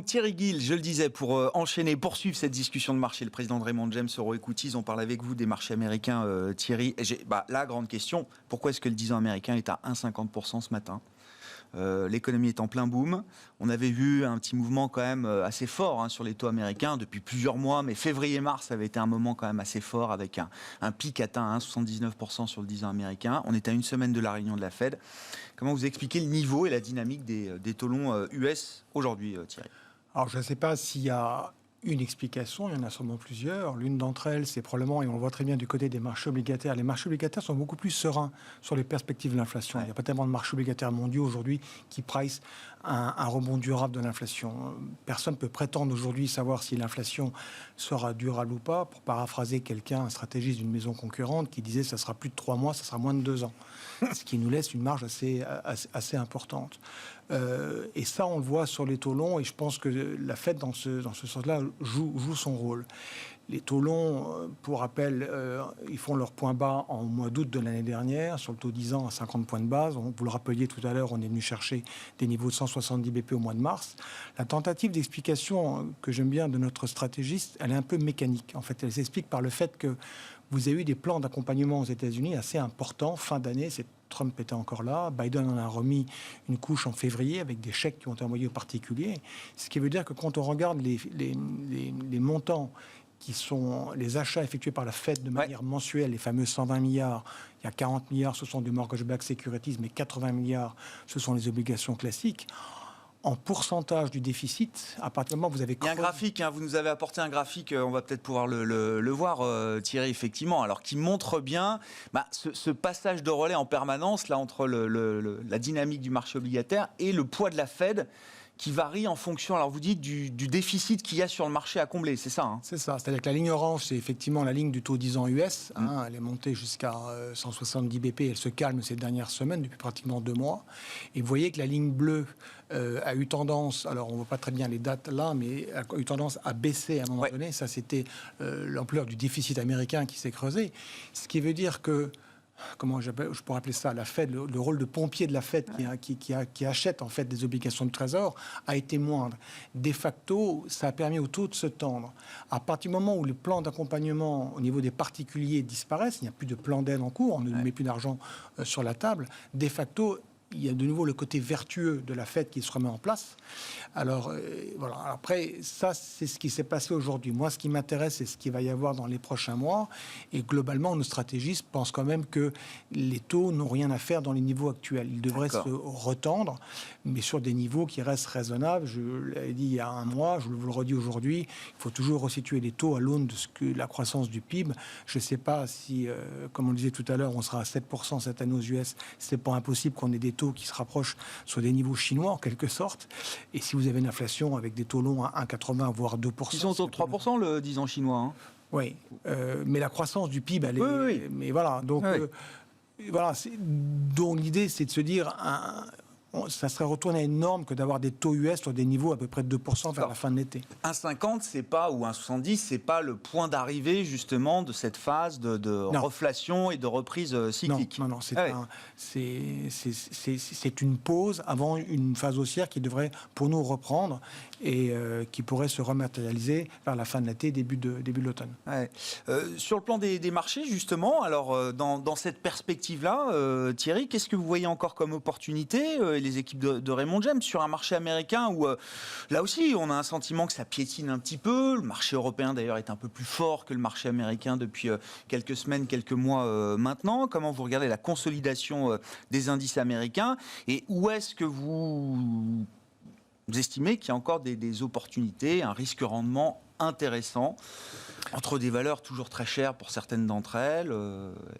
donc Thierry Gill, je le disais, pour enchaîner, poursuivre cette discussion de marché. Le président de Raymond James, EuroEquities, on parle avec vous des marchés américains, Thierry. Et la grande question, pourquoi est-ce que le 10 ans américain est à 1,50% ce matin ? L'économie est en plein boom. On avait vu un petit mouvement quand même assez fort sur les taux américains depuis plusieurs mois, mais février-mars avait été un moment quand même assez fort avec un pic atteint à 1,79% sur le 10 ans américain. On est à une semaine de la réunion de la Fed. Comment vous expliquez le niveau et la dynamique des taux longs US aujourd'hui, Thierry ? Alors je ne sais pas s'il y a une explication, il y en a sûrement plusieurs. L'une d'entre elles, c'est probablement, et on le voit très bien du côté des marchés obligataires, les marchés obligataires sont beaucoup plus sereins sur les perspectives de l'inflation. Ouais. Il n'y a pas tellement de marchés obligataires mondiaux aujourd'hui qui price un rebond durable de l'inflation. Personne ne peut prétendre aujourd'hui savoir si l'inflation sera durable ou pas. Pour paraphraser quelqu'un, un stratégiste d'une maison concurrente qui disait ça sera plus de 3 mois, ça sera moins de 2 ans. Ce qui nous laisse une marge assez importante. Et ça, on le voit sur les taux longs, et je pense que la Fed, dans ce sens-là, joue son rôle. Les taux longs, pour rappel, ils font leur point bas en mois d'août de l'année dernière, sur le taux 10 ans à 50 points de base. Vous le rappeliez tout à l'heure, on est venu chercher des niveaux de 170 BP au mois de mars. La tentative d'explication que j'aime bien de notre stratégiste, elle est un peu mécanique. En fait, elle s'explique par le fait que vous avez eu des plans d'accompagnement aux États-Unis assez importants, fin d'année. Trump était encore là. Biden en a remis une couche en février avec des chèques qui ont été envoyés aux particuliers. Ce qui veut dire que quand on regarde les montants qui sont les achats effectués par la Fed de manière mensuelle, les fameux 120 milliards, il y a 40 milliards, ce sont du mortgage-backed securities, mais 80 milliards, ce sont les obligations classiques. En pourcentage du déficit, à partir du moment où vous avez... Il y a un graphique, vous nous avez apporté un graphique, on va peut-être pouvoir le voir, Thierry, effectivement, alors qui montre bien ce passage de relais en permanence là, entre la dynamique du marché obligataire et le poids de la Fed, qui varie en fonction, alors vous dites, du déficit qu'il y a sur le marché à combler, c'est ça C'est ça, c'est-à-dire que la ligne orange, c'est effectivement la ligne du taux 10 ans US, elle est montée jusqu'à 170 BP, elle se calme ces dernières semaines, depuis pratiquement 2 mois, et vous voyez que la ligne bleue a eu tendance, alors on ne voit pas très bien les dates là, mais a eu tendance à baisser à un moment donné, ça c'était l'ampleur du déficit américain qui s'est creusé, ce qui veut dire que comment je pourrais appeler ça, la Fed, le rôle de pompier de la Fed qui achète en fait des obligations de trésor a été moindre. De facto, ça a permis au taux de se tendre. À partir du moment où les plans d'accompagnement au niveau des particuliers disparaissent, il n'y a plus de plan d'aide en cours, on ne met plus d'argent sur la table, de facto, il y a de nouveau le côté vertueux de la Fed qui se remet en place. Alors, voilà. Après, ça, c'est ce qui s'est passé aujourd'hui. Moi, ce qui m'intéresse, c'est ce qu'il va y avoir dans les prochains mois. Et globalement, nos stratégistes pensent quand même que les taux n'ont rien à faire dans les niveaux actuels. Ils devraient se retendre, mais sur des niveaux qui restent raisonnables. Je l'avais dit il y a un mois, je vous le redis aujourd'hui, il faut toujours resituer les taux à l'aune de ce que la croissance du PIB. Je ne sais pas si, comme on le disait tout à l'heure, on sera à 7% cette année aux US. C'est pas impossible qu'on ait des taux qui se rapprochent sur des niveaux chinois en quelque sorte. Et si vous avez une inflation avec des taux longs à 1,80 voire 2%... Ils sont autour de 3% le 10 ans chinois. Oui, mais la croissance du PIB, elle est... Oui. Mais voilà, donc... voilà, donc l'idée, c'est de se dire... ça serait retourné à une norme que d'avoir des taux US sur des niveaux à peu près de 2% vers la fin de l'été. 1,50, c'est pas, ou 1,70, c'est pas le point d'arrivée justement de cette phase de reflation et de reprise cyclique. Non, c'est une pause avant une phase haussière qui devrait pour nous reprendre et qui pourrait se rematérialiser vers la fin de l'été, début de l'automne. Sur le plan des marchés justement, alors dans cette perspective-là, Thierry, qu'est-ce que vous voyez encore comme opportunité les équipes de Raymond James sur un marché américain où là aussi on a un sentiment que ça piétine un petit peu. Le marché européen d'ailleurs est un peu plus fort que le marché américain depuis quelques semaines, quelques mois maintenant. Comment vous regardez la consolidation des indices américains et où est-ce que vous estimez qu'il y a encore des opportunités, un risque-rendement intéressant entre des valeurs toujours très chères pour certaines d'entre elles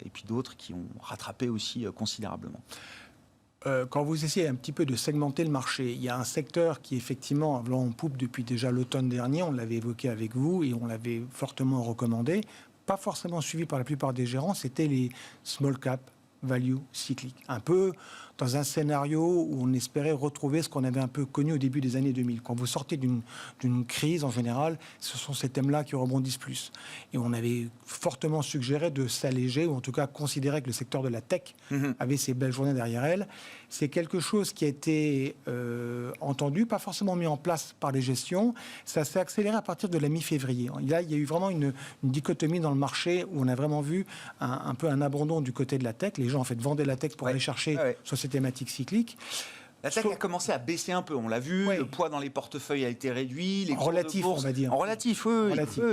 et puis d'autres qui ont rattrapé aussi considérablement? Quand vous essayez un petit peu de segmenter le marché, il y a un secteur qui effectivement a vent en poupe depuis déjà l'automne dernier, on l'avait évoqué avec vous et on l'avait fortement recommandé, pas forcément suivi par la plupart des gérants, c'était les small cap value cyclique. Un peu dans un scénario où on espérait retrouver ce qu'on avait un peu connu au début des années 2000. Quand vous sortez d'une crise, en général, ce sont ces thèmes-là qui rebondissent plus. Et on avait fortement suggéré de s'alléger, ou en tout cas considérer que le secteur de la tech avait ses belles journées derrière elle. C'est quelque chose qui a été entendu, pas forcément mis en place par les gestions. Ça s'est accéléré à partir de la mi-février. Là, il y a eu vraiment une dichotomie dans le marché où on a vraiment vu un peu un abandon du côté de la tech. Les gens, en fait, vendaient la tech pour aller chercher sur ces thématiques cycliques. La tech a commencé à baisser un peu, on l'a vu, le poids dans les portefeuilles a été réduit. Les relatif, on va dire. En relatif, oui. Relatif,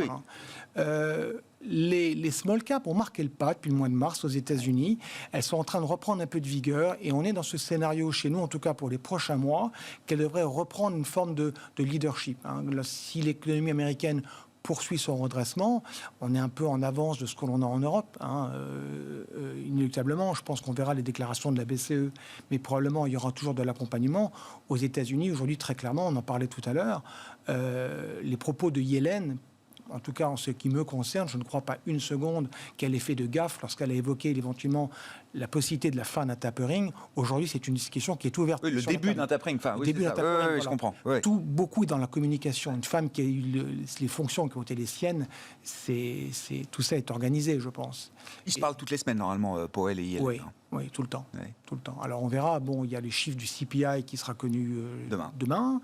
voilà. Les small caps ont marqué le pas depuis le mois de mars aux États-Unis. Elles sont en train de reprendre un peu de vigueur et on est dans ce scénario chez nous, en tout cas pour les prochains mois, qu'elles devraient reprendre une forme de leadership. Si l'économie américaine poursuit son redressement, on est un peu en avance de ce que l'on a en Europe, inéluctablement. Je pense qu'on verra les déclarations de la BCE, mais probablement il y aura toujours de l'accompagnement. Aux États-Unis, aujourd'hui, très clairement, on en parlait tout à l'heure, les propos de Yellen, en tout cas en ce qui me concerne, je ne crois pas une seconde qu'elle ait fait de gaffe lorsqu'elle a évoqué éventuellement la possibilité de la fin d'un tapering. Aujourd'hui, c'est une discussion qui est ouverte. Oui, le début d'un tapering. Enfin, le début d'un tapering, voilà. Je comprends. Beaucoup dans la communication. Une femme qui a eu les fonctions qui ont été les siennes, tout ça est organisé, je pense. Ils se parlent toutes les semaines, normalement, Powell et Yellen. Oui, tout le temps. Tout le temps. Alors on verra, il y a les chiffres du CPI qui sera connu demain.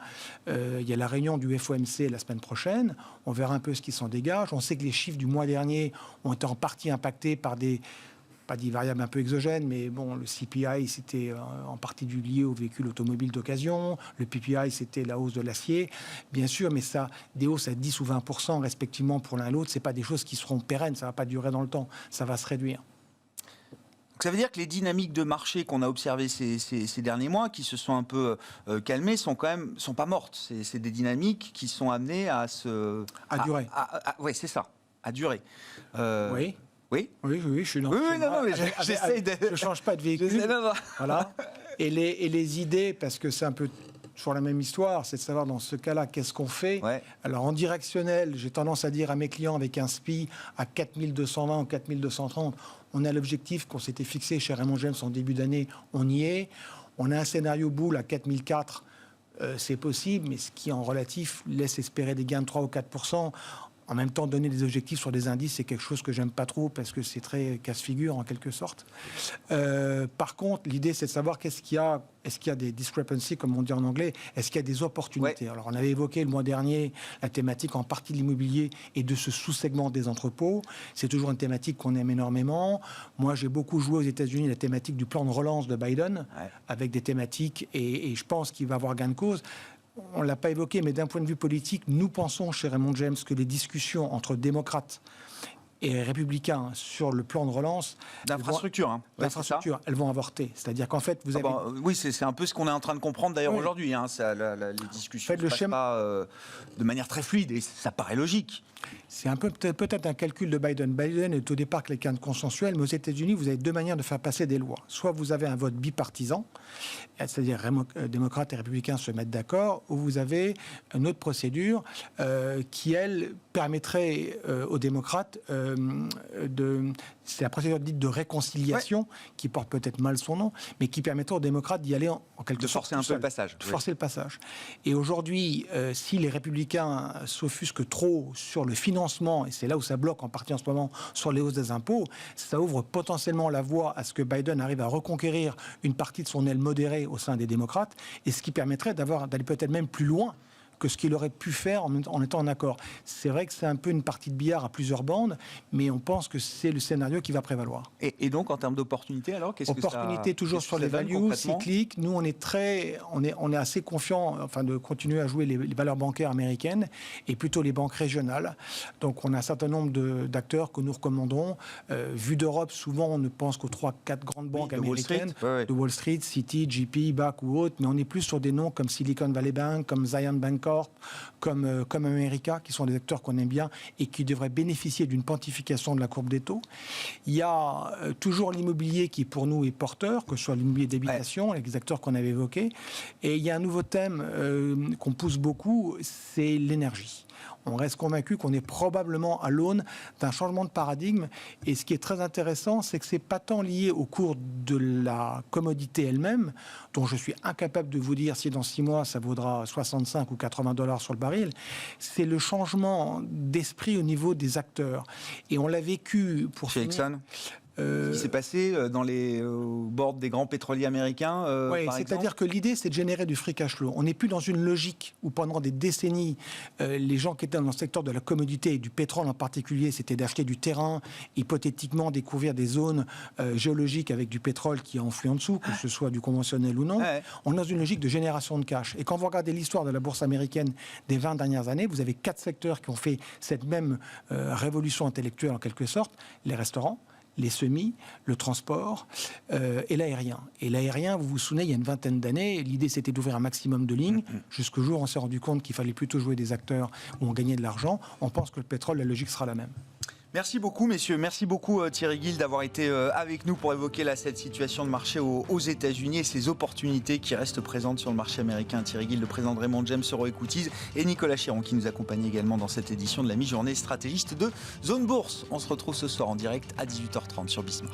Il y a la réunion du FOMC la semaine prochaine. On verra un peu ce qui s'en dégage. On sait que les chiffres du mois dernier ont été en partie impactés par pas des variables un peu exogènes, mais le CPI, c'était en partie lié aux véhicules automobiles d'occasion. Le PPI, c'était la hausse de l'acier. Bien sûr, mais ça, des hausses à 10 ou 20% respectivement pour l'un et l'autre, ce n'est pas des choses qui seront pérennes, ça ne va pas durer dans le temps, ça va se réduire. Donc ça veut dire que les dynamiques de marché qu'on a observées ces derniers mois, qui se sont un peu calmées, sont pas mortes. C'est des dynamiques qui sont amenées à durer. Oui, c'est ça, à durer. Oui. Oui, je suis dans j'essaie de... Je ne change pas de véhicule. Voilà. Et les idées, parce que c'est un peu toujours la même histoire, c'est de savoir dans ce cas-là, qu'est-ce qu'on fait. Alors en directionnel, j'ai tendance à dire à mes clients avec un SPI à 4220 ou 4230, on a l'objectif qu'on s'était fixé chez Raymond James en début d'année, on y est. On a un scénario boule à 4004, c'est possible, mais ce qui en relatif laisse espérer des gains de 3 ou 4%. En même temps, donner des objectifs sur des indices, c'est quelque chose que j'aime pas trop parce que c'est très casse-figure en quelque sorte. Par contre, l'idée, c'est de savoir est-ce qu'il y a des discrepancies, comme on dit en anglais, est-ce qu'il y a des opportunités. Alors, on avait évoqué le mois dernier la thématique en partie de l'immobilier et de ce sous-segment des entrepôts. C'est toujours une thématique qu'on aime énormément. Moi, j'ai beaucoup joué aux États-Unis la thématique du plan de relance de Biden, avec des thématiques, et je pense qu'il va avoir gain de cause. On ne l'a pas évoqué, mais d'un point de vue politique, nous pensons chez Raymond James que les discussions entre démocrates et républicains sur le plan de relance d'infrastructure, elles vont avorter. C'est-à-dire qu'en fait, vous avez... oui, c'est un peu ce qu'on est en train de comprendre d'ailleurs aujourd'hui. Les discussions ne se passent pas de manière très fluide et ça paraît logique. C'est un peu peut-être un calcul de Biden. Biden est au départ quelqu'un de consensuel, mais aux États-Unis, vous avez deux manières de faire passer des lois. Soit vous avez un vote bipartisan, c'est-à-dire démocrates et républicains se mettent d'accord, ou vous avez une autre procédure qui, elle, permettrait aux démocrates c'est la procédure dite de réconciliation, qui porte peut-être mal son nom, mais qui permettrait aux démocrates d'y aller en quelque sorte. De forcer un peu le passage. De forcer le passage. Et aujourd'hui, si les républicains s'offusquent trop sur le financement, et c'est là où ça bloque en partie en ce moment, sur les hausses des impôts, ça ouvre potentiellement la voie à ce que Biden arrive à reconquérir une partie de son aile modérée au sein des démocrates, et ce qui permettrait d'aller peut-être même plus loin que ce qu'il aurait pu faire en étant en accord. C'est vrai que c'est un peu une partie de billard à plusieurs bandes, mais on pense que c'est le scénario qui va prévaloir. Et donc, en termes d'opportunités, alors, Opportunités toujours sur les values cycliques. Nous, on est assez confiants de continuer à jouer les valeurs bancaires américaines et plutôt les banques régionales. Donc, on a un certain nombre d'acteurs que nous recommandons. Vu d'Europe, souvent, on ne pense qu'aux 3-4 grandes banques américaines, de Wall Street, Citi, JP, BAC ou autres, mais on est plus sur des noms comme Silicon Valley Bank, comme Zion Bank Corp, comme America, qui sont des acteurs qu'on aime bien et qui devraient bénéficier d'une pontification de la courbe des taux. Il y a toujours l'immobilier qui, pour nous, est porteur, que ce soit l'immobilier d'habitation, les acteurs qu'on avait évoqués. Et il y a un nouveau thème qu'on pousse beaucoup, c'est l'énergie. On reste convaincu qu'on est probablement à l'aune d'un changement de paradigme. Et ce qui est très intéressant, c'est que ce n'est pas tant lié au cours de la commodité elle-même, dont je suis incapable de vous dire si dans 6 mois, ça vaudra 65 ou 80 $ sur le baril. C'est le changement d'esprit au niveau des acteurs. Et on l'a vécu pour chez Exxon. Ce qui s'est passé au bord des grands pétroliers américains, oui, par exemple. C'est-à-dire que l'idée, c'est de générer du free cash flow. On n'est plus dans une logique où pendant des décennies, les gens qui étaient dans le secteur de la commodité et du pétrole en particulier, c'était d'acheter du terrain, hypothétiquement découvrir des zones géologiques avec du pétrole qui est enfoui en dessous, que ce soit du conventionnel ou non. Ouais. On est dans une logique de génération de cash. Et quand vous regardez l'histoire de la bourse américaine des 20 dernières années, vous avez 4 secteurs qui ont fait cette même révolution intellectuelle en quelque sorte. Les restaurants, les semis, le transport et l'aérien. Et l'aérien, vous vous souvenez, il y a une vingtaine d'années, l'idée c'était d'ouvrir un maximum de lignes. Jusqu'au jour où on s'est rendu compte qu'il fallait plutôt jouer des acteurs où on gagnait de l'argent. On pense que le pétrole, la logique sera la même. Merci beaucoup, messieurs. Merci beaucoup, Thierry Gill, d'avoir été avec nous pour évoquer cette situation de marché aux États-Unis et ces opportunités qui restent présentes sur le marché américain. Thierry Gill, le président de Raymond James Euro-Equities, et Nicolas Chéron, qui nous accompagne également dans cette édition de la mi-journée, stratégiste de Zone Bourse. On se retrouve ce soir en direct à 18h30 sur Bismart.